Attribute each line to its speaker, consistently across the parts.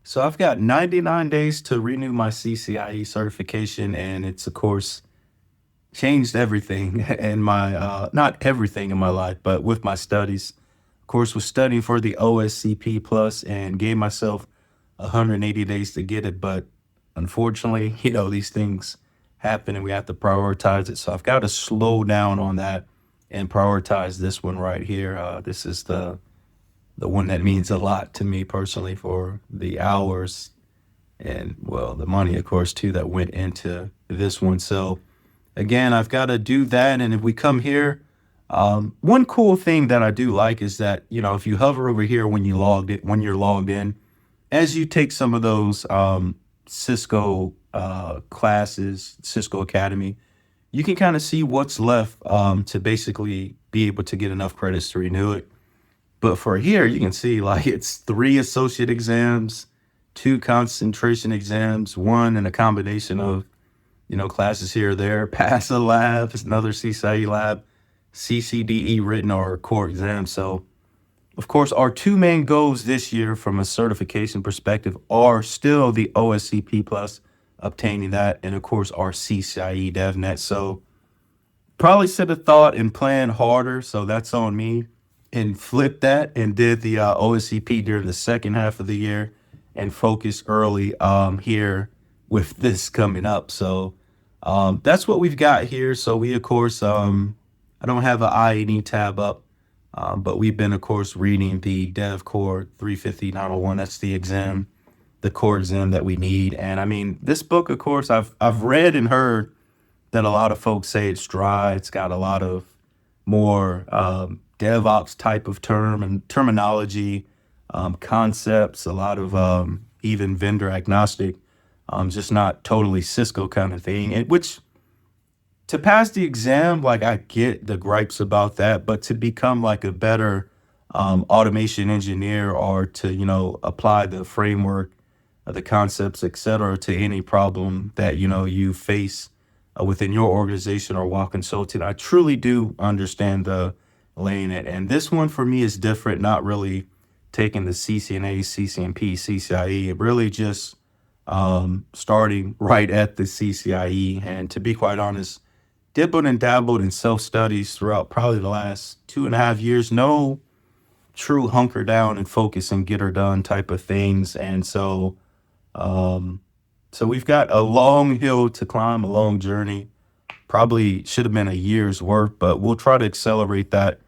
Speaker 1: So I've got 99 days to renew my CCIE certification, and it's of course changed everything in my not everything in my life, but with my studies. Of course, was studying for the OSCP plus and gave myself 180 days to get it, but unfortunately, these things happen and we have to prioritize it. So I've got to slow down on that and prioritize this one right here. This is the one that means a lot to me personally for the hours and, well, the money, of course, too, that went into this one. So again, I've got to do that. And if we come here, one cool thing that I do like is that, if you hover over here when you're logged in, as you take some of those Cisco classes, Cisco Academy, you can kind of see what's left to basically be able to get enough credits to renew it. But for here, you can see like it's 3 associate exams, 2 concentration exams, 1 and a combination of, classes here or there, pass a lab, another CCIE lab, CCDE written or core exam. So of course, our 2 main goals this year from a certification perspective are still the OSCP plus, obtaining that, and of course our CCIE DevNet. So probably should have thought and planned harder. So that's on me, and flipped that and did the OSCP during the second half of the year and focus early here with this coming up. So that's what we've got here. So we, of course, I don't have an INE tab up, but we've been, of course, reading the DEVCOR 350-901. That's the exam, the core exam that we need. And I mean, this book, of course, I've read and heard that a lot of folks say it's dry. It's got a lot of more DevOps type of terminology, concepts, a lot of even vendor agnostic, just not totally Cisco kind of thing. And which, to pass the exam, like I get the gripes about that, but to become like a better automation engineer, or to, apply the framework, the concepts, et cetera, to any problem that, you face within your organization or while consulting, I truly do understand the laying it. And this one for me is different, not really taking the CCNA, CCNP, CCIE, really just starting right at the CCIE. And to be quite honest, dibbled and dabbled in self-studies throughout probably the last 2.5 years. No true hunker down and focus and get her done type of things. And so we've got a long hill to climb, a long journey. Probably should have been a year's work, but we'll try to accelerate that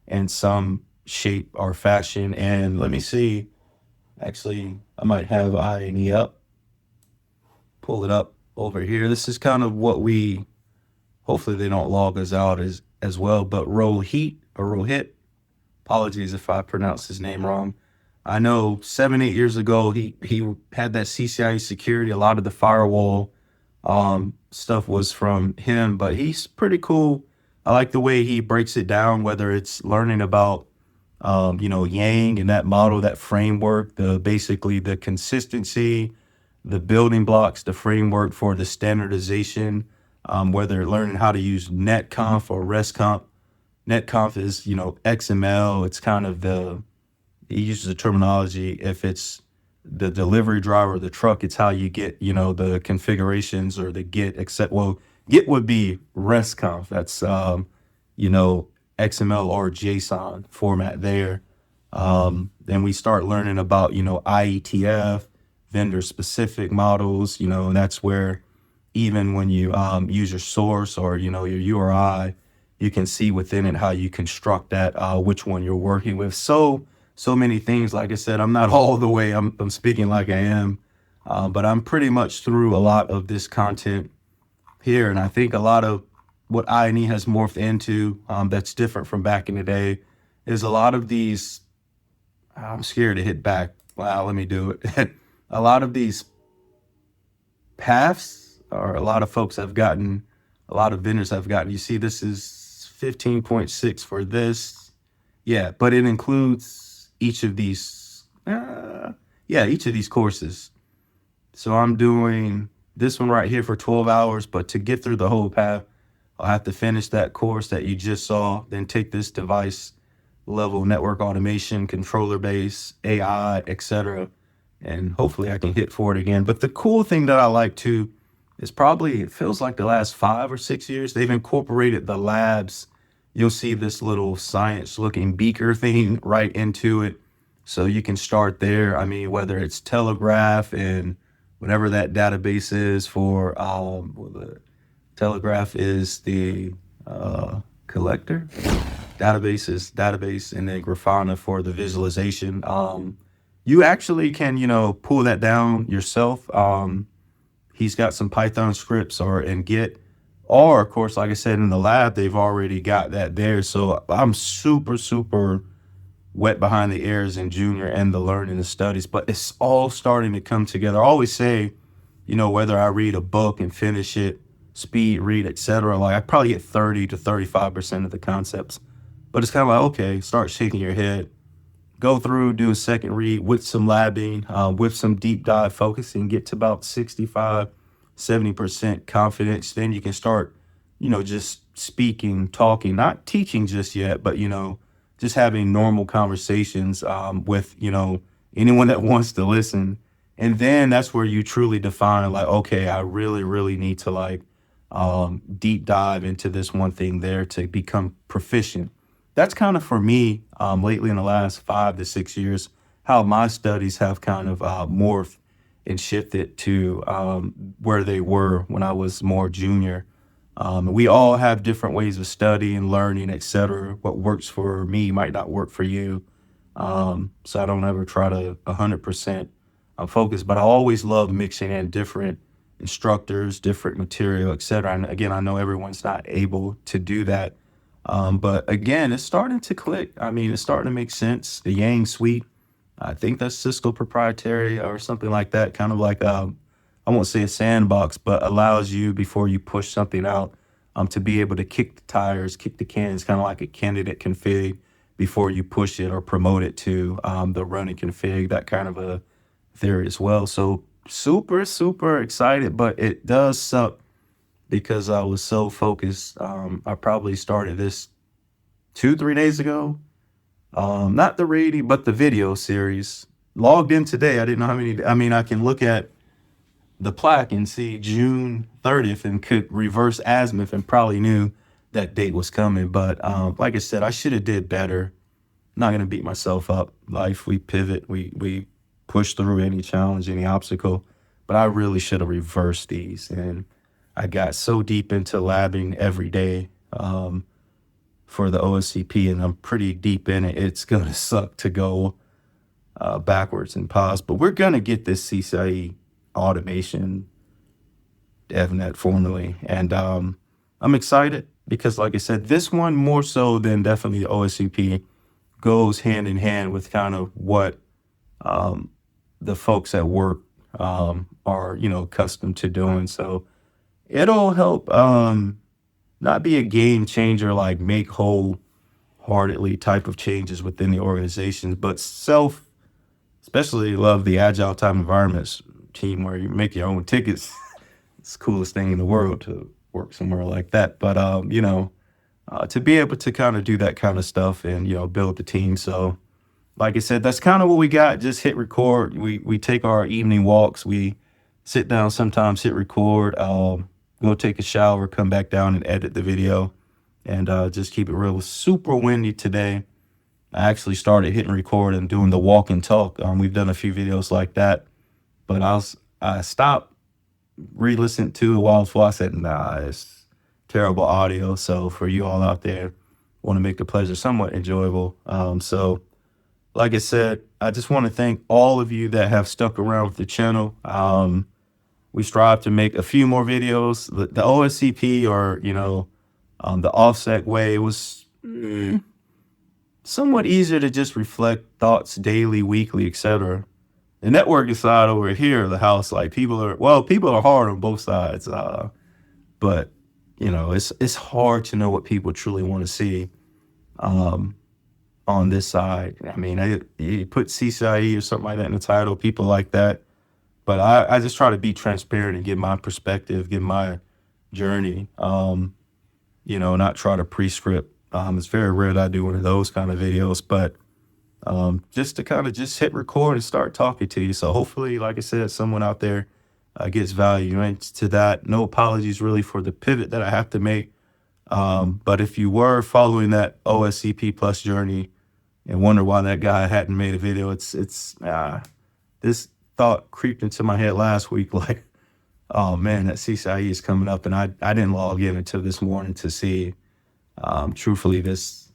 Speaker 1: in some shape or fashion. And let me see. Actually, I might have INE up. Pull it up over here. This is kind of what hopefully they don't log us out as well, but Rohit, apologies if I pronounce his name wrong. I know 7-8 years ago, he had that CCIE security. A lot of the firewall stuff was from him, but he's pretty cool. I like the way he breaks it down, whether it's learning about, Yang and that model, that framework, basically the consistency, the building blocks, the framework for the standardization, whether learning how to use NetConf or RESTCONF. NetConf is, XML. It's kind of he uses the terminology. If it's the delivery driver, the truck, it's how you get, the configurations or the Git, except, well, Git would be RESTCONF. That's, XML or JSON format there. Then we start learning about, IETF, vendor specific models, and that's where even when you use your source or, your URI, you can see within it how you construct that, which one you're working with. So many things. Like I said, I'm not all the way, I'm speaking like I am, but I'm pretty much through a lot of this content here. And I think a lot of what INE has morphed into, that's different from back in the day, is a lot of these, I'm scared to hit back. Wow, let me do it. A lot of these paths, or a lot of folks have gotten, a lot of vendors have gotten, you see, this is 15.6 for this. Yeah, but it includes each of these, each of these courses. So I'm doing this one right here for 12 hours, but to get through the whole path, I'll have to finish that course that you just saw, then take this device level network automation, controller base, AI, etc. and hopefully I can hit for it again. But the cool thing that I like too is probably, it feels like the last 5 or 6 years, they've incorporated the labs. You'll see this little science looking beaker thing right into it. So you can start there. I mean, whether it's Telegraf and whatever that database is for, well, the Telegraf is the collector, database is database, and then Grafana for the visualization. You actually can, pull that down yourself. He's got some Python scripts or in Git, or of course, like I said, in the lab, they've already got that there. So I'm super, super wet behind the ears in junior and the learning and studies, but it's all starting to come together. I always say, whether I read a book and finish it, speed read, etc., like I probably get 30 to 35% of the concepts, but it's kind of like, okay, start shaking your head, go through, do a second read with some labbing, with some deep dive focusing, get to about 65, 70% confidence. Then you can start, just speaking, talking, not teaching just yet, but, just having normal conversations with, anyone that wants to listen. And then that's where you truly define like, okay, I really, really need to like deep dive into this one thing there to become proficient. That's kind of for me lately in the last 5 to 6 years, how my studies have kind of morphed and shifted to where they were when I was more junior. We all have different ways of studying, learning, etc. What works for me might not work for you. So I don't ever try to 100% focus, but I always love mixing in different instructors, different material, etc. And again, I know everyone's not able to do that. But again, it's starting to click. I mean, it's starting to make sense. The Yang Suite, I think that's Cisco proprietary or something like that, kind of like I won't say a sandbox, but allows you before you push something out to be able to kick the tires, kick the cans, kind of like a candidate config before you push it or promote it to the running config, that kind of a theory as well. So super, super excited, but it does suck because I was so focused. I probably started this 2, 3 days ago. Not the reading, but the video series. Logged in today. I didn't know how many. I mean, I can look at the plaque and see June 30th and could reverse azimuth and probably knew that date was coming. But like I said, I should have did better. Not gonna beat myself up. Life, we pivot, we push through any challenge, any obstacle. But I really should have reversed these, and I got so deep into labbing every day for the OSCP, and I'm pretty deep in it. It's gonna suck to go backwards and pause, but we're gonna get this CCIE Automation DevNet formally, and I'm excited because, like I said, this one more so than definitely the OSCP goes hand in hand with kind of what the folks at work are, accustomed to doing. So it'll help not be a game changer, like make wholeheartedly type of changes within the organizations, but especially love the agile type environments team where you make your own tickets. It's the coolest thing in the world to work somewhere like that. But, to be able to kind of do that kind of stuff and, build the team. So like I said, that's kind of what we got. Just hit record. We take our evening walks. We sit down sometimes, hit record, go take a shower, come back down and edit the video, and just keep it real. It was super windy today. I actually started hitting record and doing the walk and talk. We've done a few videos like that, but I stopped, re-listened to it while I said, nah, it's terrible audio. So for you all out there, want to make the pleasure somewhat enjoyable. So like I said, I just want to thank all of you that have stuck around with the channel. We strive to make a few more videos. The OSCP or, the offset way was somewhat easier to just reflect thoughts daily, weekly, etc. The networking side over here, the house, like people are hard on both sides. But it's hard to know what people truly want to see on this side. I mean, you put CCIE or something like that in the title, people like that. But I just try to be transparent and give my perspective, give my journey, not try to prescript. It's very rare that I do one of those kind of videos, but just to kind of just hit record and start talking to you. So hopefully, like I said, someone out there gets value into that. No apologies really for the pivot that I have to make. But if you were following that OSCP plus journey and wonder why that guy hadn't made a video, this thought creeped into my head last week, like, oh man, that CCIE is coming up, and I didn't log in until this morning to see, truthfully, this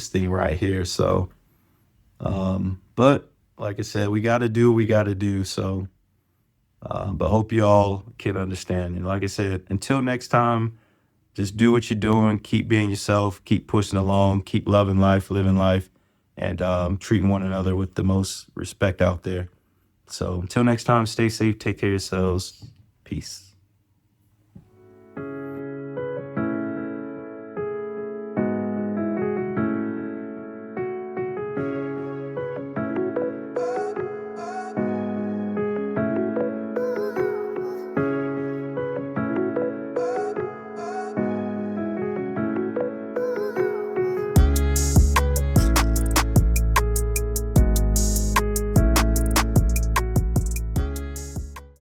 Speaker 1: thing right here. So, but like I said, we got to do what we got to do. So, but hope you all can understand. And like I said, until next time, just do what you're doing. Keep being yourself. Keep pushing along. Keep loving life, living life, and treating one another with the most respect out there. So until next time, stay safe. Take care of yourselves. Peace.